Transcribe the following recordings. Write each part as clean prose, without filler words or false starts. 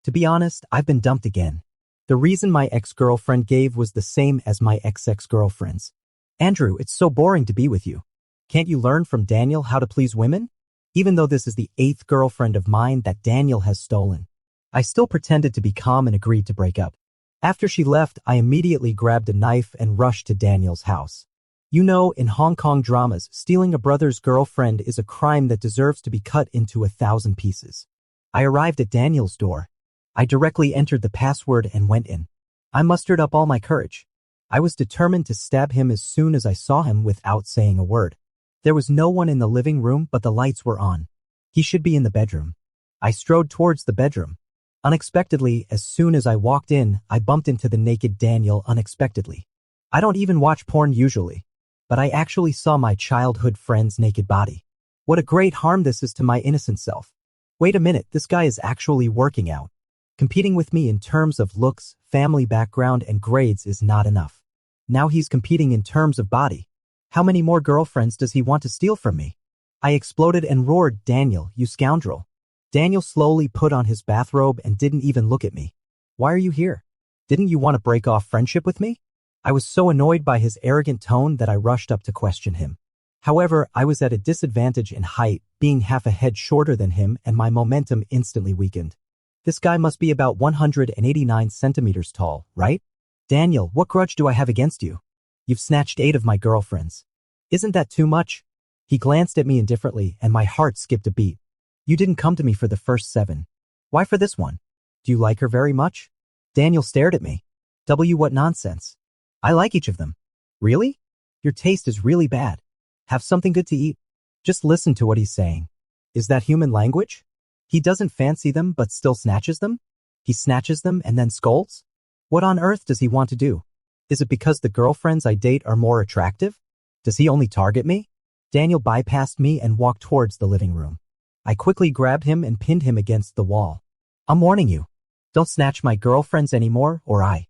To be honest, I've been dumped again. The reason my ex-girlfriend gave was the same as my ex-girlfriend's. Andrew, it's so boring to be with you. Can't you learn from Daniel how to please women? Even though this is the 8th girlfriend of mine that Daniel has stolen. I still pretended to be calm and agreed to break up. After she left, I immediately grabbed a knife and rushed to Daniel's house. You know, in Hong Kong dramas, stealing a brother's girlfriend is a crime that deserves to be cut into 1,000 pieces. I arrived at Daniel's door. I directly entered the password and went in. I mustered up all my courage. I was determined to stab him as soon as I saw him without saying a word. There was no one in the living room, but the lights were on. He should be in the bedroom. I strode towards the bedroom. Unexpectedly, as soon as I walked in, I bumped into the naked Daniel unexpectedly. I don't even watch porn usually, but I actually saw my childhood friend's naked body. What a great harm this is to my innocent self. Wait a minute, this guy is actually working out. Competing with me in terms of looks, family background, and grades is not enough. Now he's competing in terms of body. How many more girlfriends does he want to steal from me? I exploded and roared, Daniel, you scoundrel. Daniel slowly put on his bathrobe and didn't even look at me. Why are you here? Didn't you want to break off friendship with me? I was so annoyed by his arrogant tone that I rushed up to question him. However, I was at a disadvantage in height, being half a head shorter than him, and my momentum instantly weakened. This guy must be about 189 centimeters tall, right? Daniel, what grudge do I have against you? You've snatched 8 of my girlfriends. Isn't that too much? He glanced at me indifferently, and my heart skipped a beat. You didn't come to me for the first 7. Why for this one? Do you like her very much? Daniel stared at me. What nonsense. I like each of them. Really? Your taste is really bad. Have something good to eat. Just listen to what he's saying. Is that human language? He doesn't fancy them but still snatches them? He snatches them and then scolds? What on earth does he want to do? Is it because the girlfriends I date are more attractive? Does he only target me? Daniel bypassed me and walked towards the living room. I quickly grabbed him and pinned him against the wall. I'm warning you. Don't snatch my girlfriends anymore, or I.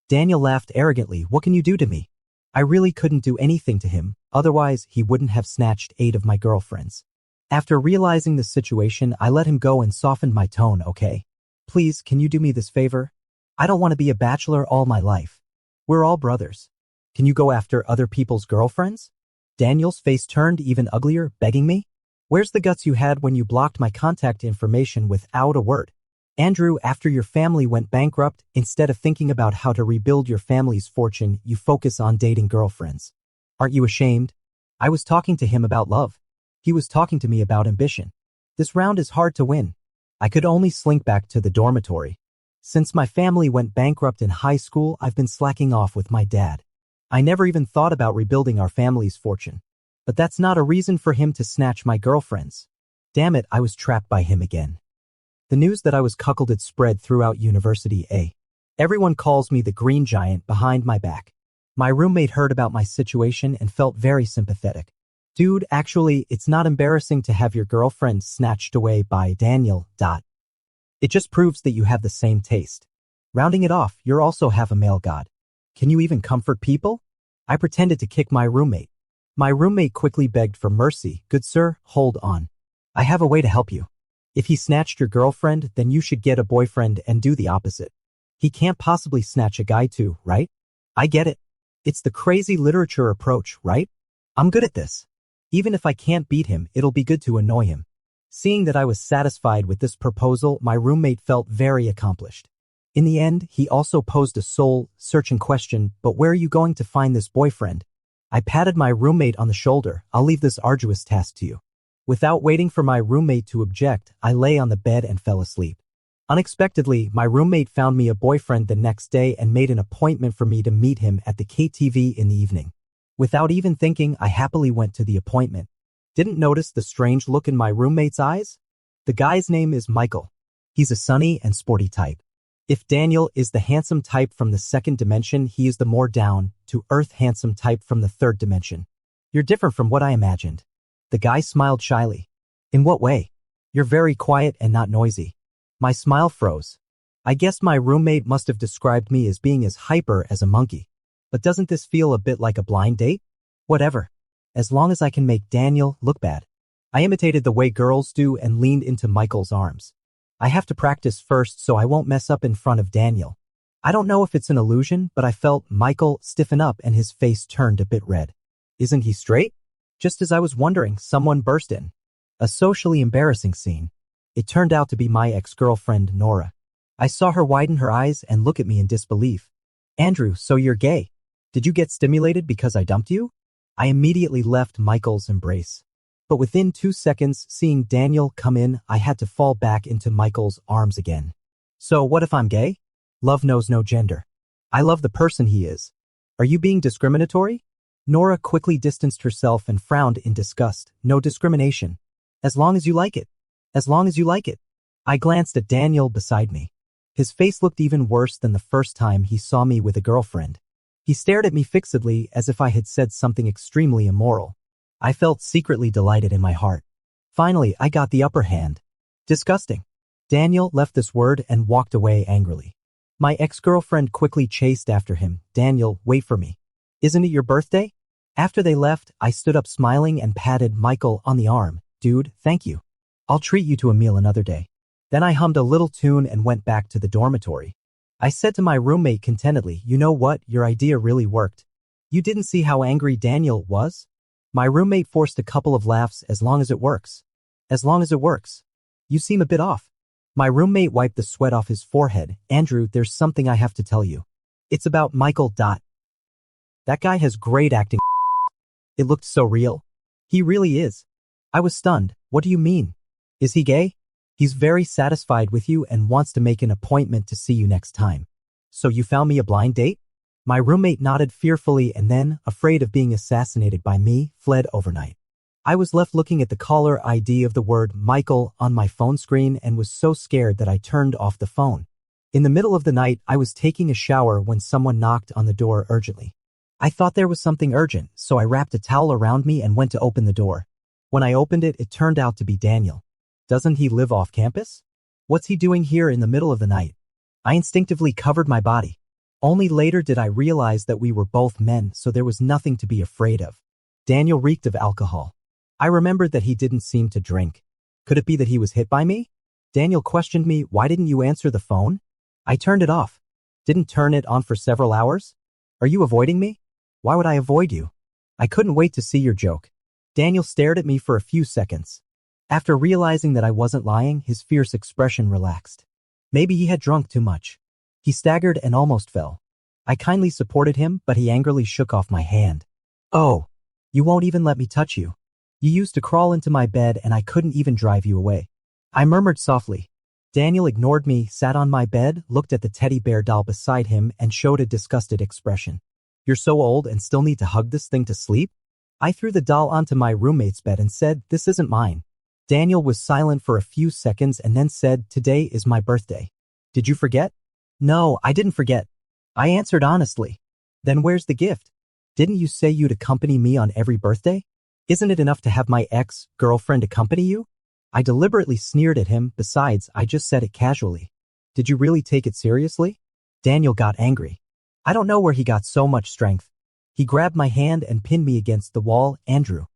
Daniel laughed arrogantly. What can you do to me? I really couldn't do anything to him, otherwise he wouldn't have snatched 8 of my girlfriends. After realizing the situation, I let him go and softened my tone, okay? Please, can you do me this favor? I don't want to be a bachelor all my life. We're all brothers. Can you go after other people's girlfriends? Daniel's face turned even uglier, begging me. Where's the guts you had when you blocked my contact information without a word? Andrew, after your family went bankrupt, instead of thinking about how to rebuild your family's fortune, you focus on dating girlfriends. Aren't you ashamed? I was talking to him about love. He was talking to me about ambition. This round is hard to win. I could only slink back to the dormitory. Since my family went bankrupt in high school, I've been slacking off with my dad. I never even thought about rebuilding our family's fortune. But that's not a reason for him to snatch my girlfriends. Damn it, I was trapped by him again. The news that I was cuckolded spread throughout University A. Everyone calls me the green giant behind my back. My roommate heard about my situation and felt very sympathetic. Dude, actually, it's not embarrassing to have your girlfriend snatched away by Daniel. It just proves that you have the same taste. Rounding it off, you're also half a male god. Can you even comfort people? I pretended to kick my roommate. My roommate quickly begged for mercy. Good sir, hold on. I have a way to help you. If he snatched your girlfriend, then you should get a boyfriend and do the opposite. He can't possibly snatch a guy too, right? I get it. It's the crazy literature approach, right? I'm good at this. Even if I can't beat him, it'll be good to annoy him. Seeing that I was satisfied with this proposal, my roommate felt very accomplished. In the end, he also posed a soul-searching question, but where are you going to find this boyfriend? I patted my roommate on the shoulder. I'll leave this arduous task to you. Without waiting for my roommate to object, I lay on the bed and fell asleep. Unexpectedly, my roommate found me a boyfriend the next day and made an appointment for me to meet him at the KTV in the evening. Without even thinking, I happily went to the appointment. Didn't notice the strange look in my roommate's eyes? The guy's name is Michael. He's a sunny and sporty type. If Daniel is the handsome type from the 2nd dimension, he is the more down-to-earth handsome type from the 3rd dimension. You're different from what I imagined. The guy smiled shyly. In what way? You're very quiet and not noisy. My smile froze. I guess my roommate must have described me as being as hyper as a monkey. But doesn't this feel a bit like a blind date? Whatever. As long as I can make Daniel look bad. I imitated the way girls do and leaned into Michael's arms. I have to practice first so I won't mess up in front of Daniel. I don't know if it's an illusion, but I felt Michael stiffen up and his face turned a bit red. Isn't he straight? Just as I was wondering, someone burst in. A socially embarrassing scene. It turned out to be my ex-girlfriend, Nora. I saw her widen her eyes and look at me in disbelief. Andrew, so you're gay. Did you get stimulated because I dumped you? I immediately left Michael's embrace. But within 2 seconds, seeing Daniel come in, I had to fall back into Michael's arms again. So what if I'm gay? Love knows no gender. I love the person he is. Are you being discriminatory? Nora quickly distanced herself and frowned in disgust. No discrimination. As long as you like it. As long as you like it. I glanced at Daniel beside me. His face looked even worse than the first time he saw me with a girlfriend. He stared at me fixedly as if I had said something extremely immoral. I felt secretly delighted in my heart. Finally, I got the upper hand. Disgusting. Daniel left this word and walked away angrily. My ex-girlfriend quickly chased after him. Daniel, wait for me. Isn't it your birthday? After they left, I stood up smiling and patted Michael on the arm. Dude, thank you. I'll treat you to a meal another day. Then I hummed a little tune and went back to the dormitory. I said to my roommate contentedly, you know what, your idea really worked. You didn't see how angry Daniel was? My roommate forced a couple of laughs. As long as it works. As long as it works. You seem a bit off. My roommate wiped the sweat off his forehead. Andrew, there's something I have to tell you. It's about Michael. That guy has great acting. It looked so real. He really is. I was stunned. What do you mean? Is he gay? He's very satisfied with you and wants to make an appointment to see you next time. So you found me a blind date? My roommate nodded fearfully and then, afraid of being assassinated by me, fled overnight. I was left looking at the caller ID of the word Michael on my phone screen and was so scared that I turned off the phone. In the middle of the night, I was taking a shower when someone knocked on the door urgently. I thought there was something urgent, so I wrapped a towel around me and went to open the door. When I opened it, it turned out to be Daniel. Doesn't he live off campus? What's he doing here in the middle of the night? I instinctively covered my body. Only later did I realize that we were both men, so there was nothing to be afraid of. Daniel reeked of alcohol. I remembered that he didn't seem to drink. Could it be that he was hit by me? Daniel questioned me, why didn't you answer the phone? I turned it off. Didn't turn it on for several hours? Are you avoiding me? Why would I avoid you? I couldn't wait to see your joke. Daniel stared at me for a few seconds. After realizing that I wasn't lying, his fierce expression relaxed. Maybe he had drunk too much. He staggered and almost fell. I kindly supported him, but he angrily shook off my hand. Oh, you won't even let me touch you. You used to crawl into my bed and I couldn't even drive you away. I murmured softly. Daniel ignored me, sat on my bed, looked at the teddy bear doll beside him, and showed a disgusted expression. You're so old and still need to hug this thing to sleep? I threw the doll onto my roommate's bed and said, this isn't mine. Daniel was silent for a few seconds and then said, today is my birthday. Did you forget? No, I didn't forget. I answered honestly. Then where's the gift? Didn't you say you'd accompany me on every birthday? Isn't it enough to have my ex-girlfriend accompany you? I deliberately sneered at him. Besides, I just said it casually. Did you really take it seriously? Daniel got angry. I don't know where he got so much strength. He grabbed my hand and pinned me against the wall. Andrew,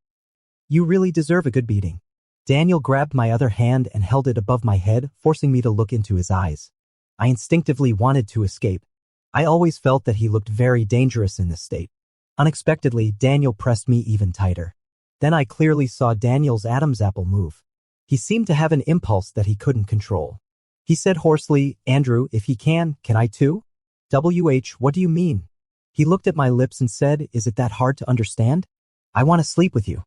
you really deserve a good beating. Daniel grabbed my other hand and held it above my head, forcing me to look into his eyes. I instinctively wanted to escape. I always felt that he looked very dangerous in this state. Unexpectedly, Daniel pressed me even tighter. Then I clearly saw Daniel's Adam's apple move. He seemed to have an impulse that he couldn't control. He said hoarsely, Andrew, if he can I too? What do you mean? He looked at my lips and said, is it that hard to understand? I want to sleep with you.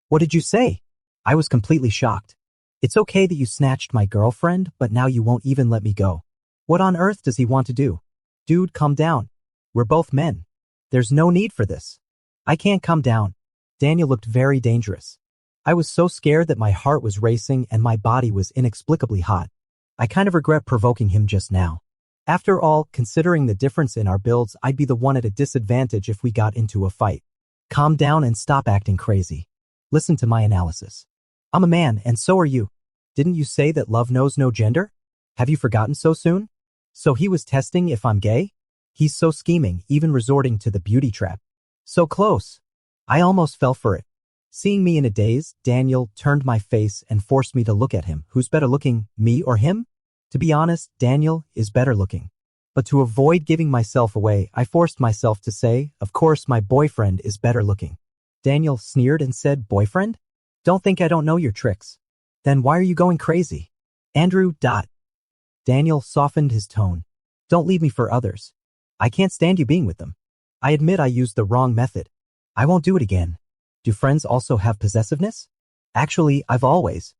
What did you say? I was completely shocked. It's okay that you snatched my girlfriend, but now you won't even let me go. What on earth does he want to do? Dude, calm down. We're both men. There's no need for this. I can't calm down. Daniel looked very dangerous. I was so scared that my heart was racing and my body was inexplicably hot. I kind of regret provoking him just now. After all, considering the difference in our builds, I'd be the one at a disadvantage if we got into a fight. Calm down and stop acting crazy. Listen to my analysis. I'm a man, and so are you. Didn't you say that love knows no gender? Have you forgotten so soon? So he was testing if I'm gay? He's so scheming, even resorting to the beauty trap. So close. I almost fell for it. Seeing me in a daze, Daniel turned my face and forced me to look at him. Who's better looking, me or him? To be honest, Daniel is better looking. But to avoid giving myself away, I forced myself to say, of course my boyfriend is better looking. Daniel sneered and said, boyfriend? Don't think I don't know your tricks. Then why are you going crazy? Andrew. Daniel softened his tone. Don't leave me for others. I can't stand you being with them. I admit I used the wrong method. I won't do it again. Do friends also have possessiveness? Actually, I've always.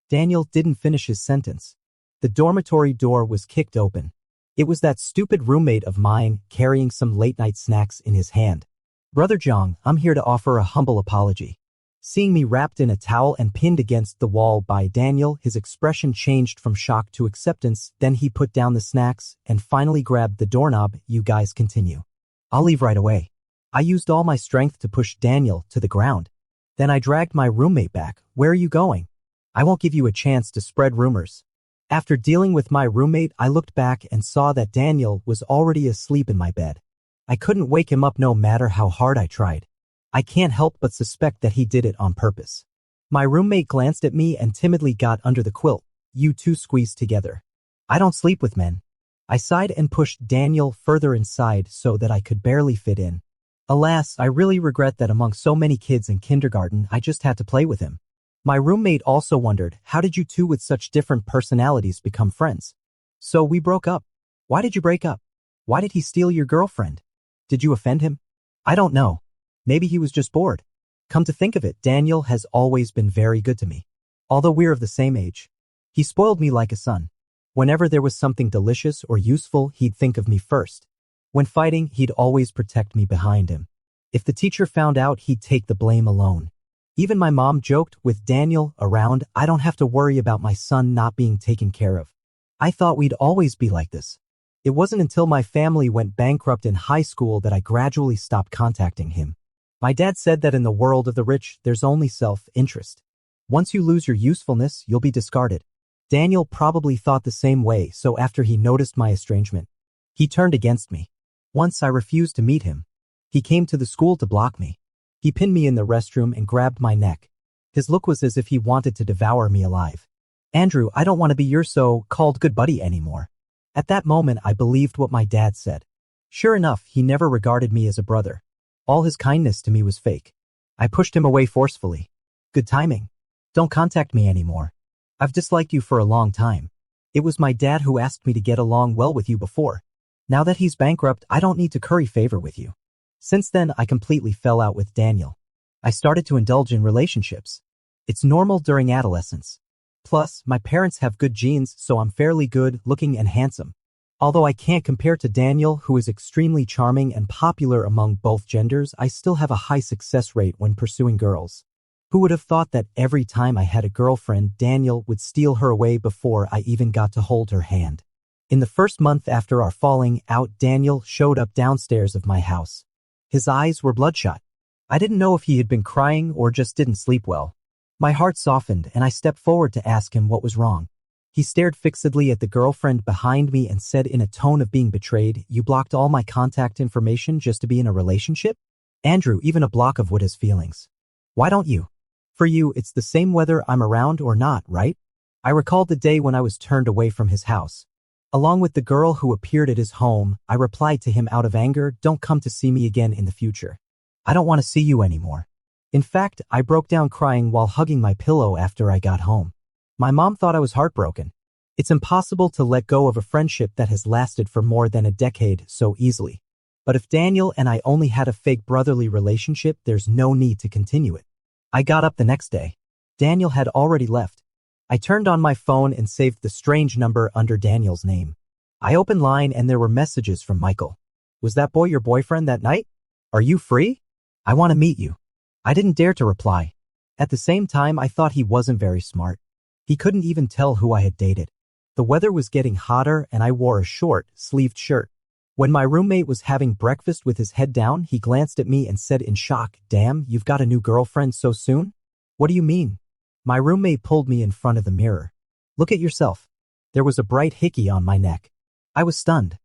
Daniel didn't finish his sentence. The dormitory door was kicked open. It was that stupid roommate of mine carrying some late-night snacks in his hand. Brother Zhang, I'm here to offer a humble apology. Seeing me wrapped in a towel and pinned against the wall by Daniel, his expression changed from shock to acceptance. Then he put down the snacks and finally grabbed the doorknob. You guys continue. I'll leave right away. I used all my strength to push Daniel to the ground. Then I dragged my roommate back. Where are you going? I won't give you a chance to spread rumors. After dealing with my roommate, I looked back and saw that Daniel was already asleep in my bed. I couldn't wake him up no matter how hard I tried. I can't help but suspect that he did it on purpose. My roommate glanced at me and timidly got under the quilt. You two squeezed together. I don't sleep with men. I sighed and pushed Daniel further inside so that I could barely fit in. Alas, I really regret that among so many kids in kindergarten, I just had to play with him. My roommate also wondered, how did you two with such different personalities become friends? So we broke up. Why did you break up? Why did he steal your girlfriend? Did you offend him? I don't know. Maybe he was just bored. Come to think of it, Daniel has always been very good to me. Although we're of the same age. He spoiled me like a son. Whenever there was something delicious or useful, he'd think of me first. When fighting, he'd always protect me behind him. If the teacher found out, he'd take the blame alone. Even my mom joked, with Daniel around, I don't have to worry about my son not being taken care of. I thought we'd always be like this. It wasn't until my family went bankrupt in high school that I gradually stopped contacting him. My dad said that in the world of the rich, there's only self-interest. Once you lose your usefulness, you'll be discarded. Daniel probably thought the same way, so after he noticed my estrangement, he turned against me. Once I refused to meet him. He came to the school to block me. He pinned me in the restroom and grabbed my neck. His look was as if he wanted to devour me alive. Andrew, I don't want to be your so-called good buddy anymore. At that moment, I believed what my dad said. Sure enough, he never regarded me as a brother. All his kindness to me was fake. I pushed him away forcefully. Good timing. Don't contact me anymore. I've disliked you for a long time. It was my dad who asked me to get along well with you before. Now that he's bankrupt, I don't need to curry favor with you. Since then, I completely fell out with Daniel. I started to indulge in relationships. It's normal during adolescence. Plus, my parents have good genes, so I'm fairly good looking and handsome. Although I can't compare to Daniel, who is extremely charming and popular among both genders, I still have a high success rate when pursuing girls. Who would have thought that every time I had a girlfriend, Daniel would steal her away before I even got to hold her hand? In the first month after our falling out, Daniel showed up downstairs of my house. His eyes were bloodshot. I didn't know if he had been crying or just didn't sleep well. My heart softened and I stepped forward to ask him what was wrong. He stared fixedly at the girlfriend behind me and said in a tone of being betrayed, "You blocked all my contact information just to be in a relationship? Andrew, even a block of what has feelings. Why don't you? For you, it's the same whether I'm around or not, right?" I recalled the day when I was turned away from his house. Along with the girl who appeared at his home, I replied to him out of anger, "Don't come to see me again in the future. I don't want to see you anymore." In fact, I broke down crying while hugging my pillow after I got home. My mom thought I was heartbroken. It's impossible to let go of a friendship that has lasted for more than a decade so easily. But if Daniel and I only had a fake brotherly relationship, there's no need to continue it. I got up the next day. Daniel had already left. I turned on my phone and saved the strange number under Daniel's name. I opened line and there were messages from Michael. "Was that boy your boyfriend that night? Are you free? I want to meet you." I didn't dare to reply. At the same time, I thought he wasn't very smart. He couldn't even tell who I had dated. The weather was getting hotter and I wore a short-sleeved shirt. When my roommate was having breakfast with his head down, he glanced at me and said in shock, "Damn, you've got a new girlfriend so soon? What do you mean?" My roommate pulled me in front of the mirror. "Look at yourself." There was a bright hickey on my neck. I was stunned.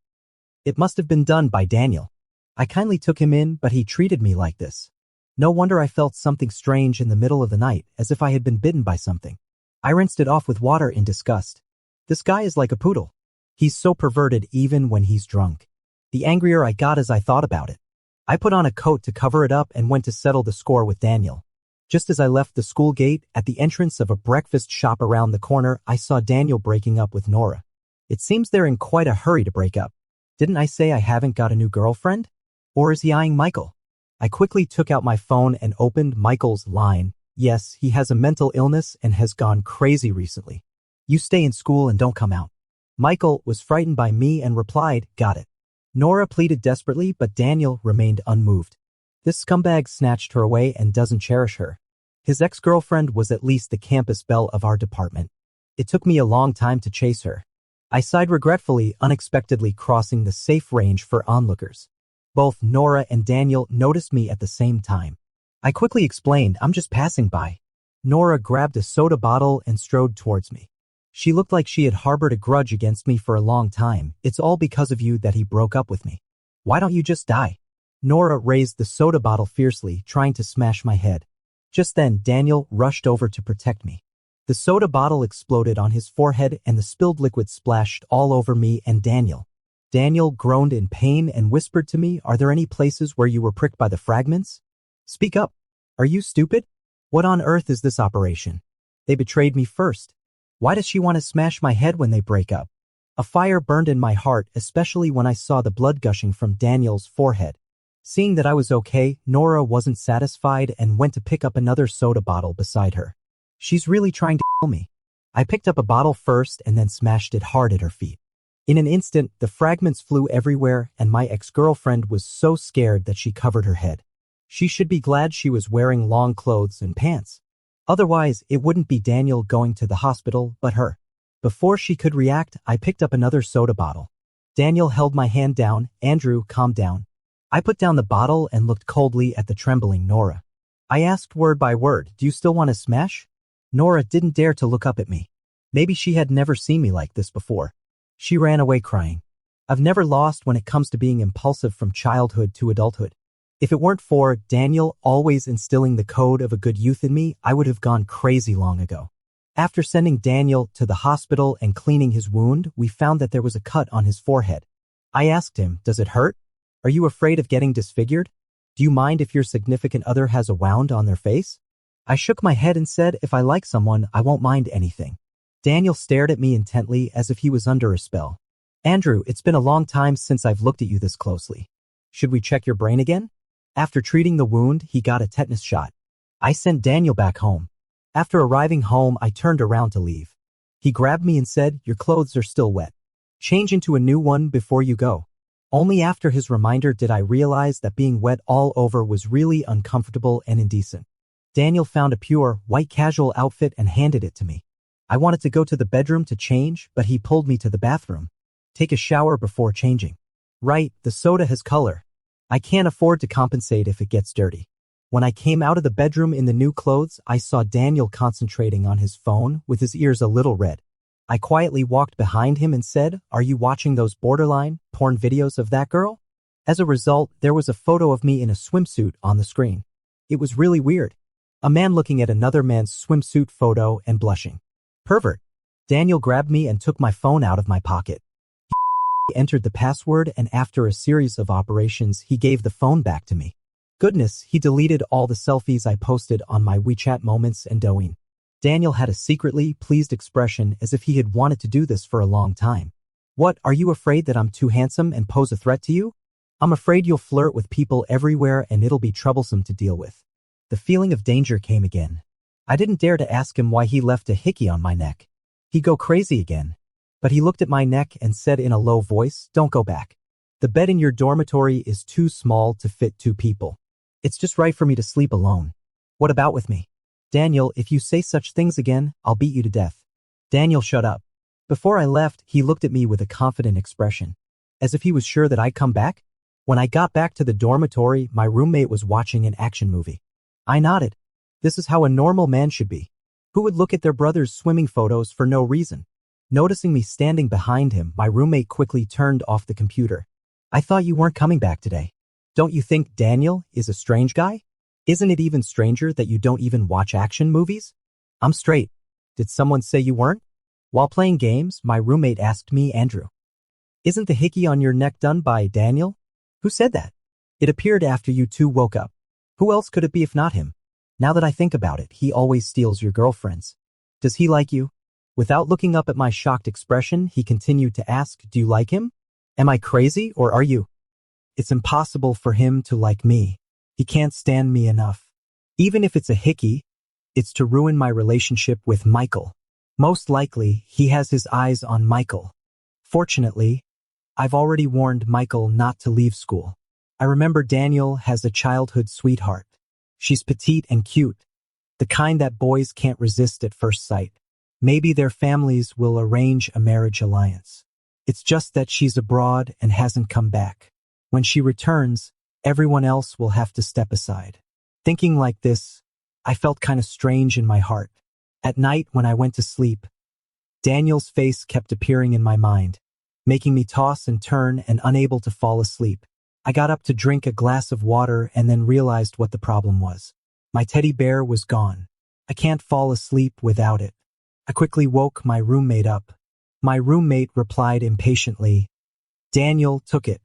It must have been done by Daniel. I kindly took him in, but he treated me like this. No wonder I felt something strange in the middle of the night, as if I had been bitten by something. I rinsed it off with water in disgust. This guy is like a poodle. He's so perverted even when he's drunk. The angrier I got as I thought about it. I put on a coat to cover it up and went to settle the score with Daniel. Just as I left the school gate, at the entrance of a breakfast shop around the corner, I saw Daniel breaking up with Nora. It seems they're in quite a hurry to break up. Didn't I say I haven't got a new girlfriend? Or is he eyeing Michael? I quickly took out my phone and opened Michael's line. Yes, he has a mental illness and has gone crazy recently. You stay in school and don't come out. Michael was frightened by me and replied, got it. Nora pleaded desperately, but Daniel remained unmoved. This scumbag snatched her away and doesn't cherish her. His ex-girlfriend was at least the campus belle of our department. It took me a long time to chase her. I sighed regretfully, unexpectedly crossing the safe range for onlookers. Both Nora and Daniel noticed me at the same time. I quickly explained, I'm just passing by. Nora grabbed a soda bottle and strode towards me. She looked like she had harbored a grudge against me for a long time. It's all because of you that he broke up with me. Why don't you just die? Nora raised the soda bottle fiercely, trying to smash my head. Just then, Daniel rushed over to protect me. The soda bottle exploded on his forehead and the spilled liquid splashed all over me and Daniel. Daniel groaned in pain and whispered to me, are there any places where you were pricked by the fragments? Speak up. Are you stupid? What on earth is this operation? They betrayed me first. Why does she want to smash my head when they break up? A fire burned in my heart, especially when I saw the blood gushing from Daniel's forehead. Seeing that I was okay, Nora wasn't satisfied and went to pick up another soda bottle beside her. She's really trying to kill me. I picked up a bottle first and then smashed it hard at her feet. In an instant, the fragments flew everywhere and my ex-girlfriend was so scared that she covered her head. She should be glad she was wearing long clothes and pants. Otherwise, it wouldn't be Daniel going to the hospital, but her. Before she could react, I picked up another soda bottle. Daniel held my hand down. Andrew, calm down. I put down the bottle and looked coldly at the trembling Nora. I asked word by word, do you still want to smash? Nora didn't dare to look up at me. Maybe she had never seen me like this before. She ran away crying. I've never lost when it comes to being impulsive from childhood to adulthood. If it weren't for Daniel always instilling the code of a good youth in me, I would have gone crazy long ago. After sending Daniel to the hospital and cleaning his wound, we found that there was a cut on his forehead. I asked him, does it hurt? Are you afraid of getting disfigured? Do you mind if your significant other has a wound on their face? I shook my head and said, if I like someone, I won't mind anything. Daniel stared at me intently as if he was under a spell. Andrew, it's been a long time since I've looked at you this closely. Should we check your brain again? After treating the wound, he got a tetanus shot. I sent Daniel back home. After arriving home, I turned around to leave. He grabbed me and said, your clothes are still wet. Change into a new one before you go. Only after his reminder did I realize that being wet all over was really uncomfortable and indecent. Daniel found a pure, white casual outfit and handed it to me. I wanted to go to the bedroom to change, but he pulled me to the bathroom. Take a shower before changing. Right, the soda has color. I can't afford to compensate if it gets dirty. When I came out of the bedroom in the new clothes, I saw Daniel concentrating on his phone with his ears a little red. I quietly walked behind him and said, are you watching those borderline porn videos of that girl? As a result, there was a photo of me in a swimsuit on the screen. It was really weird. A man looking at another man's swimsuit photo and blushing. Pervert. Daniel grabbed me and took my phone out of my pocket. He entered the password and after a series of operations, he gave the phone back to me. Goodness, he deleted all the selfies I posted on my WeChat moments and Douyin. Daniel had a secretly pleased expression as if he had wanted to do this for a long time. What, are you afraid that I'm too handsome and pose a threat to you? I'm afraid you'll flirt with people everywhere and it'll be troublesome to deal with. The feeling of danger came again. I didn't dare to ask him why he left a hickey on my neck. He'd go crazy again. But he looked at my neck and said in a low voice, don't go back. The bed in your dormitory is too small to fit 2 people. It's just right for me to sleep alone. What about with me? Daniel, if you say such things again, I'll beat you to death. Daniel, shut up. Before I left, he looked at me with a confident expression, as if he was sure that I'd come back. When I got back to the dormitory, my roommate was watching an action movie. I nodded. This is how a normal man should be. Who would look at their brother's swimming photos for no reason? Noticing me standing behind him, my roommate quickly turned off the computer. I thought you weren't coming back today. Don't you think Daniel is a strange guy? Isn't it even stranger that you don't even watch action movies? I'm straight. Did someone say you weren't? While playing games, my roommate asked me, Andrew, isn't the hickey on your neck done by Daniel? Who said that? It appeared after you two woke up. Who else could it be if not him? Now that I think about it, he always steals your girlfriends. Does he like you? Without looking up at my shocked expression, he continued to ask, do you like him? Am I crazy or are you? It's impossible for him to like me. He can't stand me enough. Even if it's a hickey, it's to ruin my relationship with Michael. Most likely, he has his eyes on Michael. Fortunately, I've already warned Michael not to leave school. I remember Daniel has a childhood sweetheart. She's petite and cute, the kind that boys can't resist at first sight. Maybe their families will arrange a marriage alliance. It's just that she's abroad and hasn't come back. When she returns, everyone else will have to step aside. Thinking like this, I felt kind of strange in my heart. At night when I went to sleep, Daniel's face kept appearing in my mind, making me toss and turn and unable to fall asleep. I got up to drink a glass of water and then realized what the problem was. My teddy bear was gone. I can't fall asleep without it. I quickly woke my roommate up. My roommate replied impatiently, Daniel took it.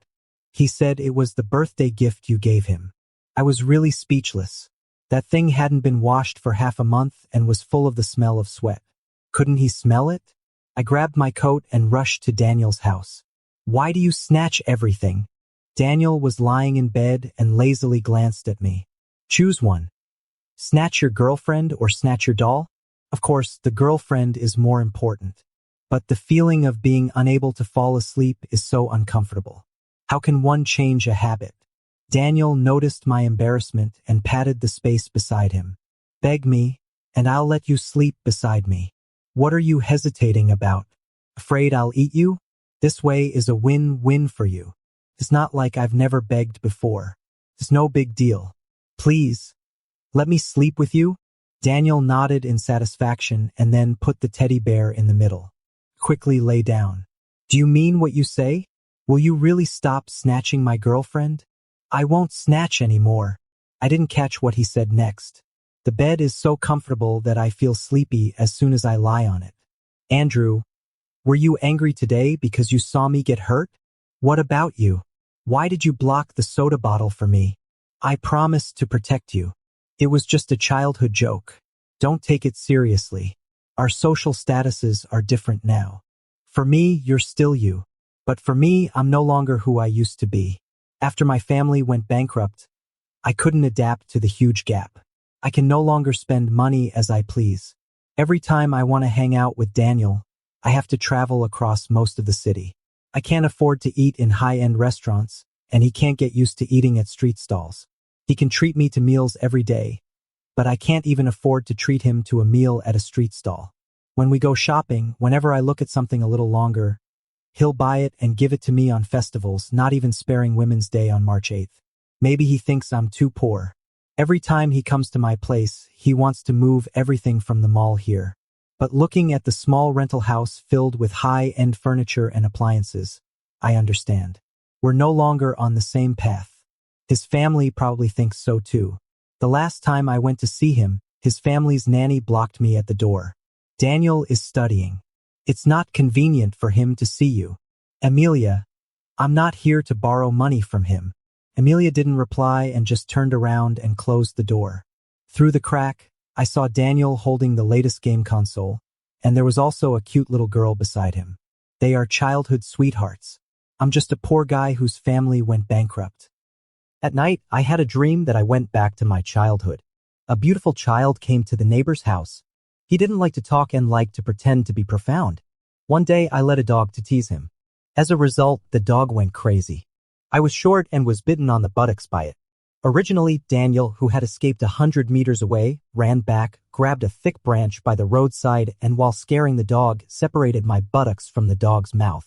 He said it was the birthday gift you gave him. I was really speechless. That thing hadn't been washed for half a month and was full of the smell of sweat. Couldn't he smell it? I grabbed my coat and rushed to Daniel's house. Why do you snatch everything? Daniel was lying in bed and lazily glanced at me. Choose one. Snatch your girlfriend or snatch your doll? Of course, the girlfriend is more important. But the feeling of being unable to fall asleep is so uncomfortable. How can one change a habit? Daniel noticed my embarrassment and patted the space beside him. Beg me, and I'll let you sleep beside me. What are you hesitating about? Afraid I'll eat you? This way is a win-win for you. It's not like I've never begged before. It's no big deal. Please, let me sleep with you? Daniel nodded in satisfaction and then put the teddy bear in the middle. Quickly lay down. Do you mean what you say? Will you really stop snatching my girlfriend? I won't snatch anymore. I didn't catch what he said next. The bed is so comfortable that I feel sleepy as soon as I lie on it. Andrew, were you angry today because you saw me get hurt? What about you? Why did you block the soda bottle for me? I promised to protect you. It was just a childhood joke. Don't take it seriously. Our social statuses are different now. For me, you're still you. But for me, I'm no longer who I used to be. After my family went bankrupt, I couldn't adapt to the huge gap. I can no longer spend money as I please. Every time I want to hang out with Daniel, I have to travel across most of the city. I can't afford to eat in high-end restaurants, and he can't get used to eating at street stalls. He can treat me to meals every day, but I can't even afford to treat him to a meal at a street stall. When we go shopping, whenever I look at something a little longer, he'll buy it and give it to me on festivals, not even sparing Women's Day on March 8th. Maybe he thinks I'm too poor. Every time he comes to my place, he wants to move everything from the mall here. But looking at the small rental house filled with high-end furniture and appliances, I understand. We're no longer on the same path. His family probably thinks so too. The last time I went to see him, his family's nanny blocked me at the door. Daniel is studying. It's not convenient for him to see you. Amelia, I'm not here to borrow money from him. Amelia didn't reply and just turned around and closed the door. Through the crack, I saw Daniel holding the latest game console, and there was also a cute little girl beside him. They are childhood sweethearts. I'm just a poor guy whose family went bankrupt. At night, I had a dream that I went back to my childhood. A beautiful child came to the neighbor's house. He didn't like to talk and liked to pretend to be profound. One day, I let a dog to tease him. As a result, the dog went crazy. I was short and was bitten on the buttocks by it. Originally, Daniel, who had escaped 100 meters away, ran back, grabbed a thick branch by the roadside, and while scaring the dog, separated my buttocks from the dog's mouth.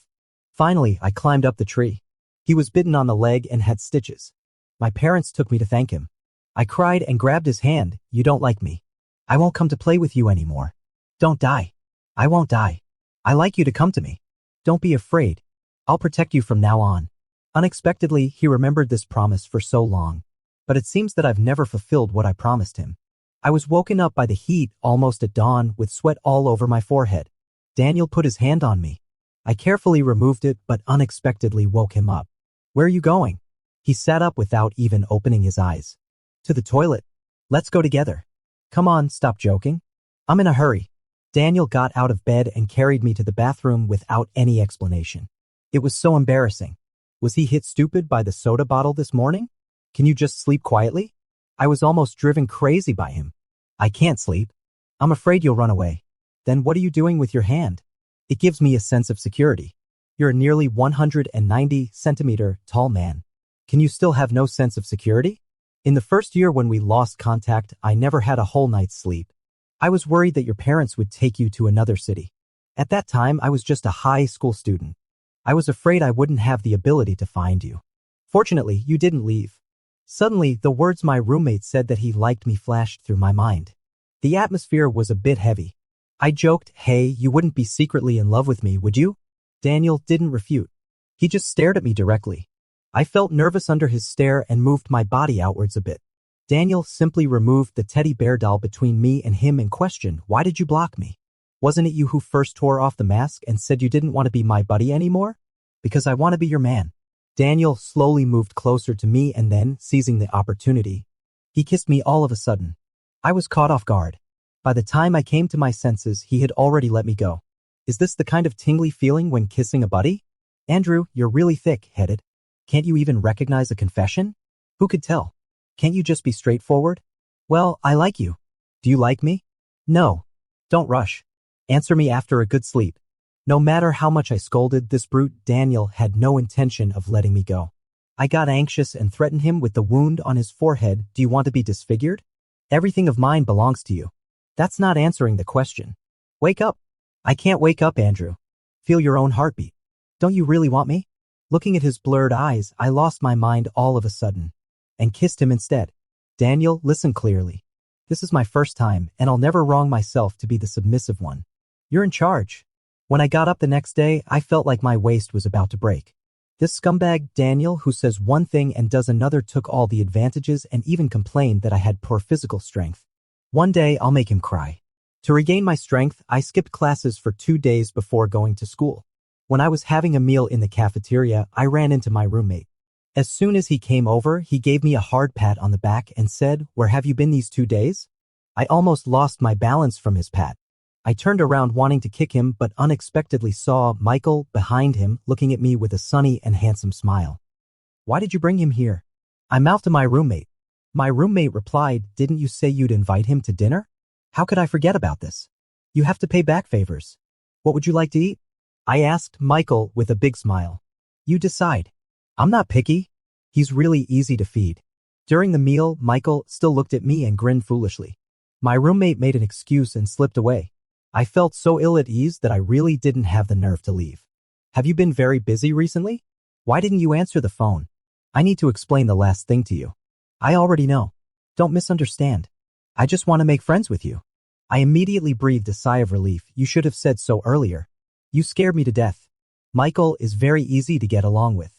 Finally, I climbed up the tree. He was bitten on the leg and had stitches. My parents took me to thank him. I cried and grabbed his hand. You don't like me. I won't come to play with you anymore. Don't die. I won't die. I like you to come to me. Don't be afraid. I'll protect you from now on. Unexpectedly, he remembered this promise for so long. But it seems that I've never fulfilled what I promised him. I was woken up by the heat almost at dawn with sweat all over my forehead. Daniel put his hand on me. I carefully removed it but unexpectedly woke him up. Where are you going? He sat up without even opening his eyes. To the toilet. Let's go together. Come on, stop joking. I'm in a hurry. Daniel got out of bed and carried me to the bathroom without any explanation. It was so embarrassing. Was he hit stupid by the soda bottle this morning? Can you just sleep quietly? I was almost driven crazy by him. I can't sleep. I'm afraid you'll run away. Then what are you doing with your hand? It gives me a sense of security. You're a nearly 190-centimeter tall man. Can you still have no sense of security? In the first year when we lost contact, I never had a whole night's sleep. I was worried that your parents would take you to another city. At that time, I was just a high school student. I was afraid I wouldn't have the ability to find you. Fortunately, you didn't leave. Suddenly, the words my roommate said that he liked me flashed through my mind. The atmosphere was a bit heavy. I joked, hey, you wouldn't be secretly in love with me, would you? Daniel didn't refute. He just stared at me directly. I felt nervous under his stare and moved my body outwards a bit. Daniel simply removed the teddy bear doll between me and him and questioned, why did you block me? Wasn't it you who first tore off the mask and said you didn't want to be my buddy anymore? Because I want to be your man. Daniel slowly moved closer to me and then, seizing the opportunity, he kissed me all of a sudden. I was caught off guard. By the time I came to my senses, he had already let me go. Is this the kind of tingly feeling when kissing a buddy? Andrew, you're really thick-headed. Can't you even recognize a confession? Who could tell? Can't you just be straightforward? Well, I like you. Do you like me? No. Don't rush. Answer me after a good sleep. No matter how much I scolded, this brute Daniel had no intention of letting me go. I got anxious and threatened him with the wound on his forehead. Do you want to be disfigured? Everything of mine belongs to you. That's not answering the question. Wake up. I can't wake up, Andrew. Feel your own heartbeat. Don't you really want me? Looking at his blurred eyes, I lost my mind all of a sudden and kissed him instead. Daniel, listen clearly. This is my first time, and I'll never wrong myself to be the submissive one. You're in charge. When I got up the next day, I felt like my waist was about to break. This scumbag, Daniel, who says one thing and does another, took all the advantages and even complained that I had poor physical strength. One day, I'll make him cry. To regain my strength, I skipped classes for 2 days before going to school. When I was having a meal in the cafeteria, I ran into my roommate. As soon as he came over, he gave me a hard pat on the back and said, "Where have you been these 2 days?" I almost lost my balance from his pat. I turned around wanting to kick him but unexpectedly saw Michael behind him looking at me with a sunny and handsome smile. "Why did you bring him here?" I mouthed to my roommate. My roommate replied, "Didn't you say you'd invite him to dinner? How could I forget about this? You have to pay back favors. What would you like to eat?" I asked Michael with a big smile. "You decide. I'm not picky. He's really easy to feed." During the meal, Michael still looked at me and grinned foolishly. My roommate made an excuse and slipped away. I felt so ill at ease that I really didn't have the nerve to leave. "Have you been very busy recently? Why didn't you answer the phone? I need to explain the last thing to you." "I already know. Don't misunderstand. I just want to make friends with you." I immediately breathed a sigh of relief. "You should have said so earlier. You scared me to death." Michael is very easy to get along with.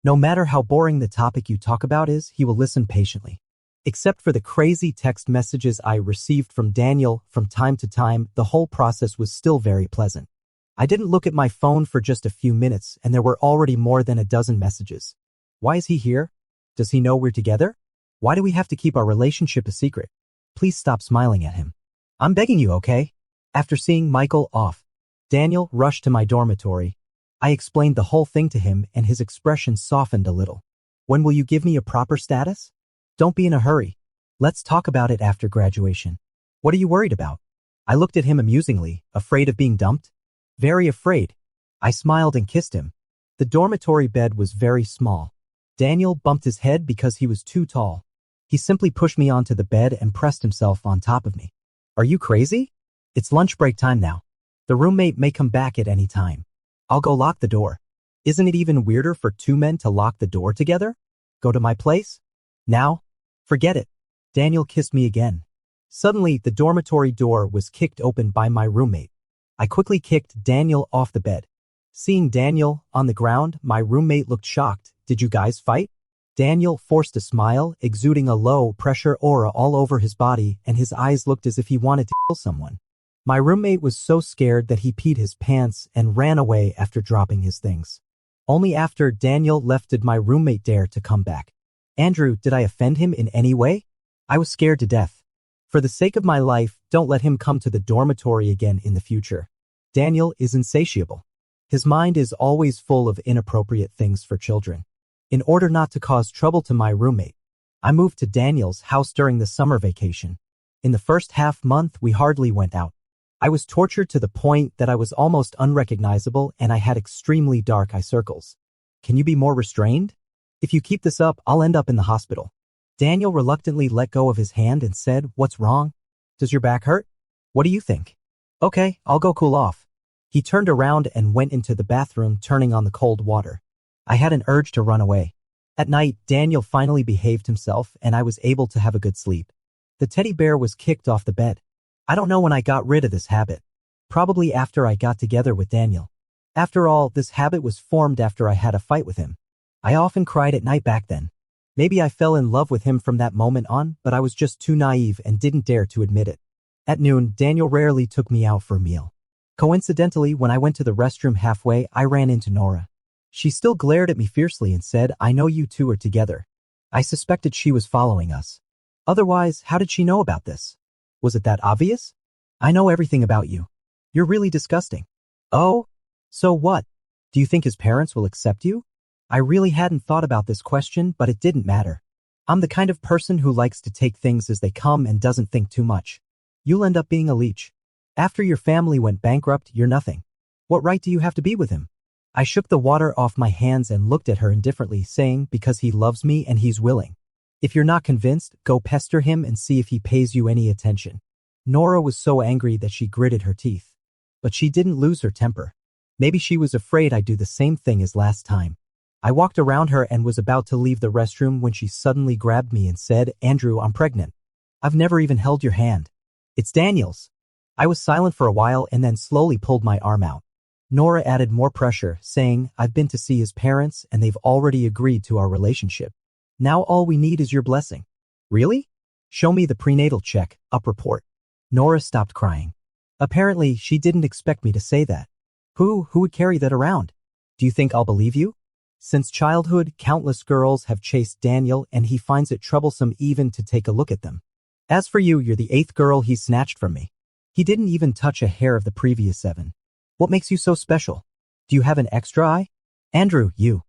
No matter how boring the topic you talk about is, he will listen patiently. Except for the crazy text messages I received from Daniel from time to time, the whole process was still very pleasant. I didn't look at my phone for just a few minutes and there were already more than a dozen messages. Why is he here? Does he know we're together? Why do we have to keep our relationship a secret? Please stop smiling at him. I'm begging you, okay? After seeing Michael off, Daniel rushed to my dormitory. I explained the whole thing to him and his expression softened a little. "When will you give me a proper status? Don't be in a hurry. Let's talk about it after graduation." "What are you worried about?" I looked at him amusingly. "Afraid of being dumped?" "Very afraid." I smiled and kissed him. The dormitory bed was very small. Daniel bumped his head because he was too tall. He simply pushed me onto the bed and pressed himself on top of me. "Are you crazy? It's lunch break time now. The roommate may come back at any time. I'll go lock the door." "Isn't it even weirder for two men to lock the door together? Go to my place? Now? Forget it." Daniel kissed me again. Suddenly, the dormitory door was kicked open by my roommate. I quickly kicked Daniel off the bed. Seeing Daniel on the ground, my roommate looked shocked. "Did you guys fight?" Daniel forced a smile, exuding a low-pressure aura all over his body, and his eyes looked as if he wanted to kill someone. My roommate was so scared that he peed his pants and ran away after dropping his things. Only after Daniel left did my roommate dare to come back. Andrew, did I offend him in any way? I was scared to death. For the sake of my life, don't let him come to the dormitory again in the future. Daniel is insatiable. His mind is always full of inappropriate things for children. In order not to cause trouble to my roommate, I moved to Daniel's house during the summer vacation. In the first half month, we hardly went out. I was tortured to the point that I was almost unrecognizable and I had extremely dark eye circles. Can you be more restrained? If you keep this up, I'll end up in the hospital. Daniel reluctantly let go of his hand and said, "What's wrong? Does your back hurt? What do you think?" "Okay, I'll go cool off." He turned around and went into the bathroom, turning on the cold water. I had an urge to run away. At night, Daniel finally behaved himself and I was able to have a good sleep. The teddy bear was kicked off the bed. I don't know when I got rid of this habit. Probably after I got together with Daniel. After all, this habit was formed after I had a fight with him. I often cried at night back then. Maybe I fell in love with him from that moment on, but I was just too naive and didn't dare to admit it. At noon, Daniel rarely took me out for a meal. Coincidentally, when I went to the restroom halfway, I ran into Nora. She still glared at me fiercely and said, "I know you two are together." I suspected she was following us. Otherwise, how did she know about this? Was it that obvious? "I know everything about you. You're really disgusting." "Oh? So what? Do you think his parents will accept you?" I really hadn't thought about this question, but it didn't matter. I'm the kind of person who likes to take things as they come and doesn't think too much. You'll end up being a leech. After your family went bankrupt, you're nothing. What right do you have to be with him? I shook the water off my hands and looked at her indifferently, saying, "Because he loves me and he's willing. If you're not convinced, go pester him and see if he pays you any attention." Nora was so angry that she gritted her teeth. But she didn't lose her temper. Maybe she was afraid I'd do the same thing as last time. I walked around her and was about to leave the restroom when she suddenly grabbed me and said, "Andrew, I'm pregnant. I've never even held your hand. It's Daniel's." I was silent for a while and then slowly pulled my arm out. Nora added more pressure, saying, "I've been to see his parents and they've already agreed to our relationship. Now all we need is your blessing." "Really? Show me the prenatal check, up report." Nora stopped crying. Apparently, she didn't expect me to say that. Who would carry that around? Do you think I'll believe you? Since childhood, countless girls have chased Daniel and he finds it troublesome even to take a look at them. As for you, you're the 8th girl he snatched from me. He didn't even touch a hair of the previous 7. What makes you so special? Do you have an extra eye? Andrew, you.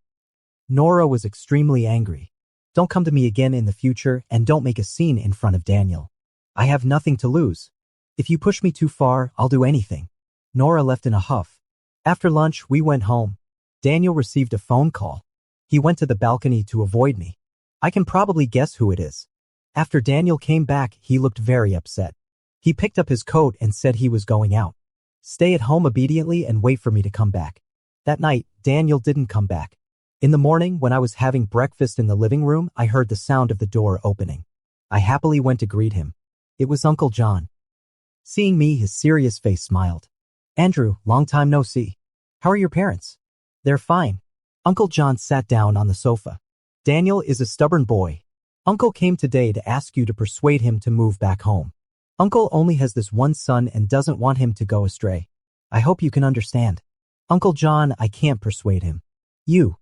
Nora was extremely angry. Don't come to me again in the future and don't make a scene in front of Daniel. I have nothing to lose. If you push me too far, I'll do anything. Nora left in a huff. After lunch, we went home. Daniel received a phone call. He went to the balcony to avoid me. I can probably guess who it is. After Daniel came back, he looked very upset. He picked up his coat and said he was going out. Stay at home obediently and wait for me to come back. That night, Daniel didn't come back. In the morning, when I was having breakfast in the living room, I heard the sound of the door opening. I happily went to greet him. It was Uncle John. Seeing me, his serious face smiled. "Andrew, long time no see. How are your parents?" "They're fine." Uncle John sat down on the sofa. "Daniel is a stubborn boy. Uncle came today to ask you to persuade him to move back home. Uncle only has this one son and doesn't want him to go astray. I hope you can understand." "Uncle John, I can't persuade him." "You."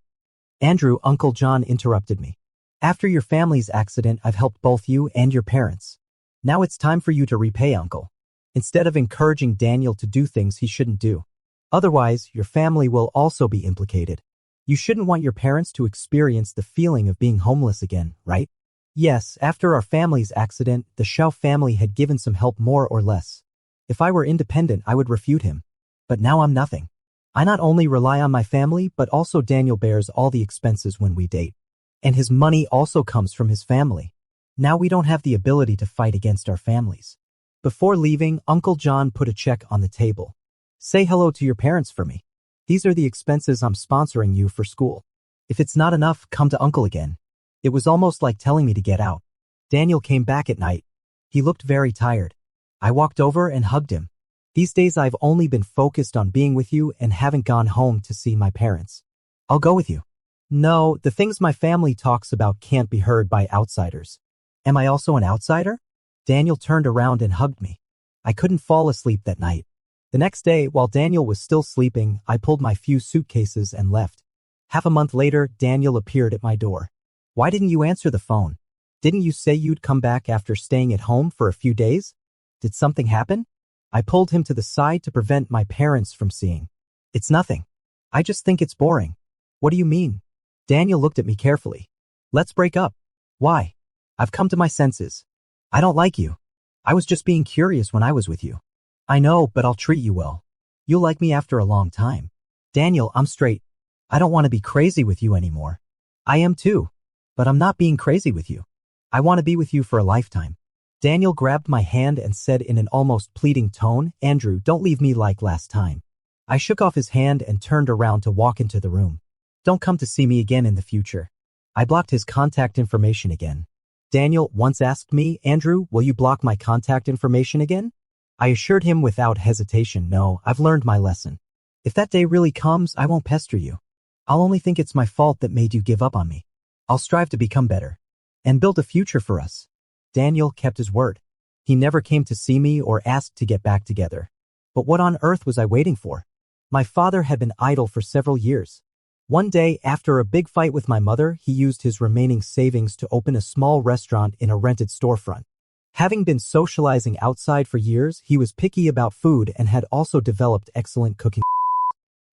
"Andrew," Uncle John interrupted me. "After your family's accident, I've helped both you and your parents. Now it's time for you to repay Uncle, instead of encouraging Daniel to do things he shouldn't do. Otherwise, your family will also be implicated. You shouldn't want your parents to experience the feeling of being homeless again, right?" Yes, after our family's accident, the Shao family had given some help more or less. If I were independent, I would refute him. But now I'm nothing. I not only rely on my family, but also Daniel bears all the expenses when we date. And his money also comes from his family. Now we don't have the ability to fight against our families. Before leaving, Uncle John put a check on the table. "Say hello to your parents for me. These are the expenses I'm sponsoring you for school. If it's not enough, come to Uncle again." It was almost like telling me to get out. Daniel came back at night. He looked very tired. I walked over and hugged him. "These days I've only been focused on being with you and haven't gone home to see my parents. I'll go with you." No, the things my family talks about can't be heard by outsiders. Am I also an outsider? Daniel turned around and hugged me. I couldn't fall asleep that night. The next day, while Daniel was still sleeping, I pulled my few suitcases and left. Half a month later, Daniel appeared at my door. Why didn't you answer the phone? Didn't you say you'd come back after staying at home for a few days? Did something happen? I pulled him to the side to prevent my parents from seeing. It's nothing. I just think it's boring. What do you mean? Daniel looked at me carefully. Let's break up. Why? I've come to my senses. I don't like you. I was just being curious when I was with you. I know, but I'll treat you well. You'll like me after a long time. Daniel, I'm straight. I don't want to be crazy with you anymore. I am too. But I'm not being crazy with you. I want to be with you for a lifetime. Daniel grabbed my hand and said in an almost pleading tone, Andrew, don't leave me like last time. I shook off his hand and turned around to walk into the room. Don't come to see me again in the future. I blocked his contact information again. Daniel once asked me, Andrew, will you block my contact information again? I assured him without hesitation, no, I've learned my lesson. If that day really comes, I won't pester you. I'll only think it's my fault that made you give up on me. I'll strive to become better and build a future for us. Daniel kept his word. He never came to see me or asked to get back together. But what on earth was I waiting for? My father had been idle for several years. One day, after a big fight with my mother, he used his remaining savings to open a small restaurant in a rented storefront. Having been socializing outside for years, he was picky about food and had also developed excellent cooking.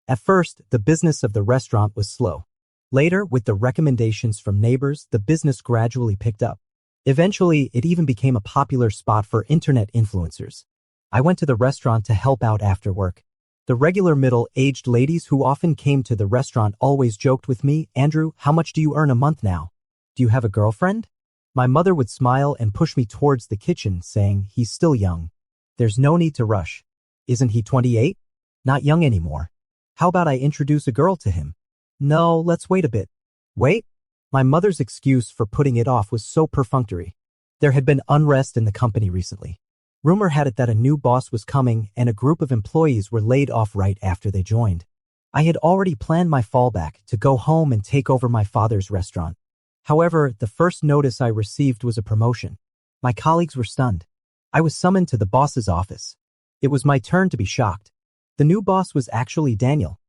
At first, the business of the restaurant was slow. Later, with the recommendations from neighbors, the business gradually picked up. Eventually, it even became a popular spot for internet influencers. I went to the restaurant to help out after work. The regular middle-aged ladies who often came to the restaurant always joked with me, Andrew, how much do you earn a month now? Do you have a girlfriend? My mother would smile and push me towards the kitchen, saying, he's still young. There's no need to rush. Isn't he 28? Not young anymore. How about I introduce a girl to him? No, let's wait a bit. Wait? My mother's excuse for putting it off was so perfunctory. There had been unrest in the company recently. Rumor had it that a new boss was coming and a group of employees were laid off right after they joined. I had already planned my fallback to go home and take over my father's restaurant. However, the first notice I received was a promotion. My colleagues were stunned. I was summoned to the boss's office. It was my turn to be shocked. The new boss was actually Daniel.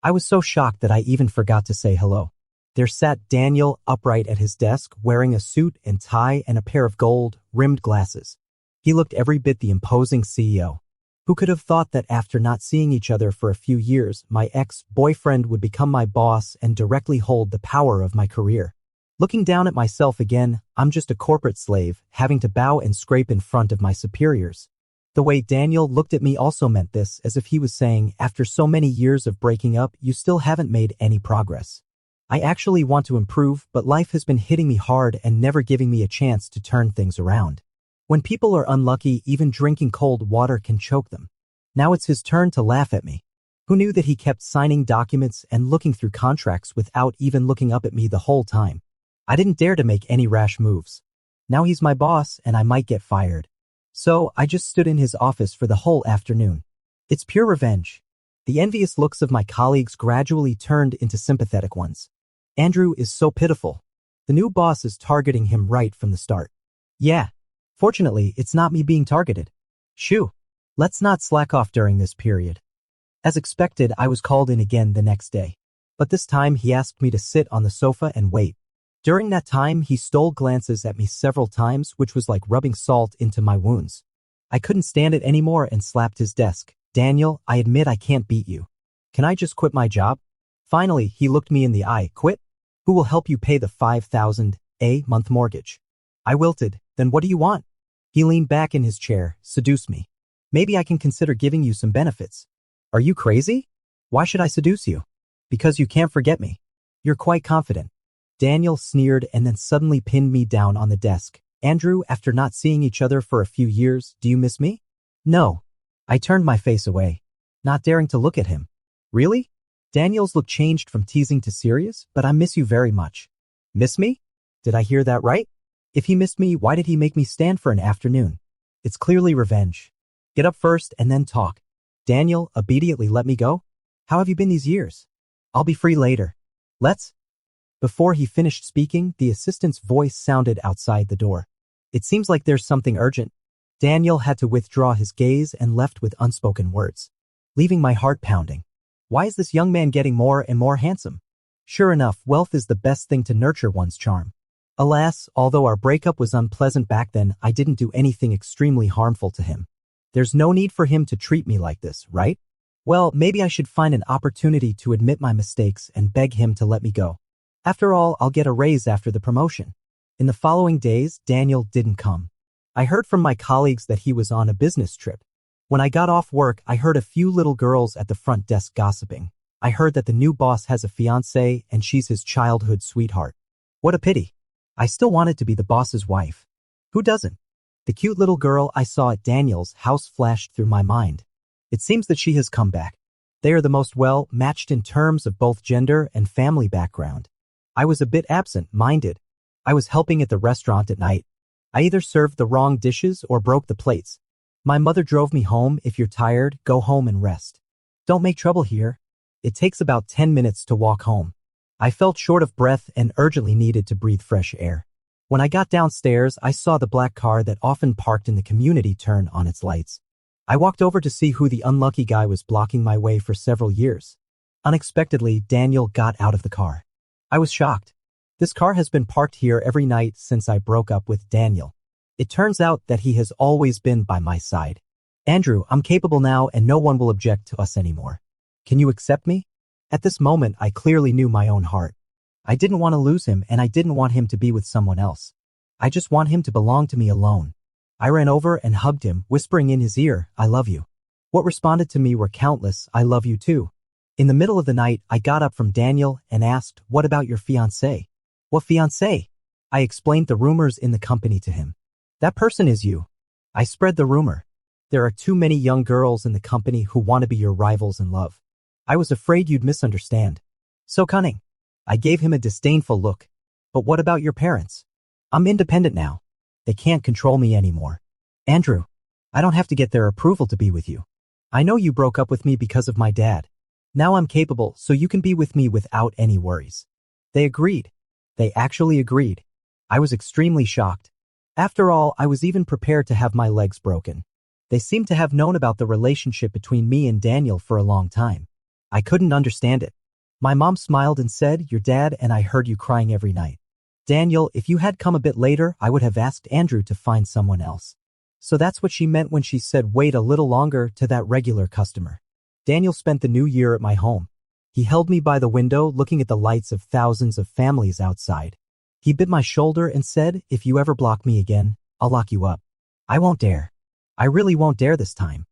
I was so shocked that I even forgot to say hello. There sat Daniel upright at his desk, wearing a suit and tie and a pair of gold-rimmed glasses. He looked every bit the imposing CEO. Who could have thought that after not seeing each other for a few years, my ex-boyfriend would become my boss and directly hold the power of my career? Looking down at myself again, I'm just a corporate slave, having to bow and scrape in front of my superiors. The way Daniel looked at me also meant this, as if he was saying, after so many years of breaking up, you still haven't made any progress. I actually want to improve, but life has been hitting me hard and never giving me a chance to turn things around. When people are unlucky, even drinking cold water can choke them. Now it's his turn to laugh at me. Who knew that he kept signing documents and looking through contracts without even looking up at me the whole time? I didn't dare to make any rash moves. Now he's my boss and I might get fired. So I just stood in his office for the whole afternoon. It's pure revenge. The envious looks of my colleagues gradually turned into sympathetic ones. Andrew is so pitiful. The new boss is targeting him right from the start. Yeah. Fortunately, it's not me being targeted. Shoo. Let's not slack off during this period. As expected, I was called in again the next day. But this time he asked me to sit on the sofa and wait. During that time, he stole glances at me several times, which was like rubbing salt into my wounds. I couldn't stand it anymore and slapped his desk. Daniel, I admit I can't beat you. Can I just quit my job? Finally, he looked me in the eye. Quit? Who will help you pay the $5,000 a month mortgage? I wilted. Then what do you want? He leaned back in his chair, seduce me. Maybe I can consider giving you some benefits. Are you crazy? Why should I seduce you? Because you can't forget me. You're quite confident. Daniel sneered and then suddenly pinned me down on the desk. Andrew, after not seeing each other for a few years, do you miss me? No. I turned my face away, not daring to look at him. Really? Daniel's look changed from teasing to serious, but I miss you very much. Miss me? Did I hear that right? If he missed me, why did he make me stand for an afternoon? It's clearly revenge. Get up first and then talk. Daniel, obediently let me go? How have you been these years? I'll be free later. Let's Before he finished speaking, the assistant's voice sounded outside the door. It seems like there's something urgent. Daniel had to withdraw his gaze and left with unspoken words, leaving my heart pounding. Why is this young man getting more and more handsome? Sure enough, wealth is the best thing to nurture one's charm. Alas, although our breakup was unpleasant back then, I didn't do anything extremely harmful to him. There's no need for him to treat me like this, right? Well, maybe I should find an opportunity to admit my mistakes and beg him to let me go. After all, I'll get a raise after the promotion. In the following days, Daniel didn't come. I heard from my colleagues that he was on a business trip. When I got off work, I heard a few little girls at the front desk gossiping. I heard that the new boss has a fiancée and she's his childhood sweetheart. What a pity. I still wanted to be the boss's wife. Who doesn't? The cute little girl I saw at Daniel's house flashed through my mind. It seems that she has come back. They are the most well-matched in terms of both gender and family background. I was a bit absent-minded. I was helping at the restaurant at night. I either served the wrong dishes or broke the plates. My mother drove me home. If you're tired, go home and rest. Don't make trouble here. It takes about 10 minutes to walk home. I felt short of breath and urgently needed to breathe fresh air. When I got downstairs, I saw the black car that often parked in the community turn on its lights. I walked over to see who the unlucky guy was blocking my way for several years. Unexpectedly, Daniel got out of the car. I was shocked. This car has been parked here every night since I broke up with Daniel. It turns out that he has always been by my side. Andrew, I'm capable now and no one will object to us anymore. Can you accept me? At this moment, I clearly knew my own heart. I didn't want to lose him and I didn't want him to be with someone else. I just want him to belong to me alone. I ran over and hugged him, whispering in his ear, I love you. What responded to me were countless, I love you too. In the middle of the night, I got up from Daniel and asked, what about your fiancé? What fiancé? I explained the rumors in the company to him. That person is you. I spread the rumor. There are too many young girls in the company who want to be your rivals in love. I was afraid you'd misunderstand. So cunning. I gave him a disdainful look. But what about your parents? I'm independent now. They can't control me anymore. Andrew, I don't have to get their approval to be with you. I know you broke up with me because of my dad. Now I'm capable, so you can be with me without any worries. They agreed. They actually agreed. I was extremely shocked. After all, I was even prepared to have my legs broken. They seemed to have known about the relationship between me and Daniel for a long time. I couldn't understand it. My mom smiled and said, your dad and I heard you crying every night. Daniel, if you had come a bit later, I would have asked Andrew to find someone else. So that's what she meant when she said wait a little longer to that regular customer. Daniel spent the new year at my home. He held me by the window looking at the lights of thousands of families outside. He bit my shoulder and said, if you ever block me again, I'll lock you up. I won't dare. I really won't dare this time.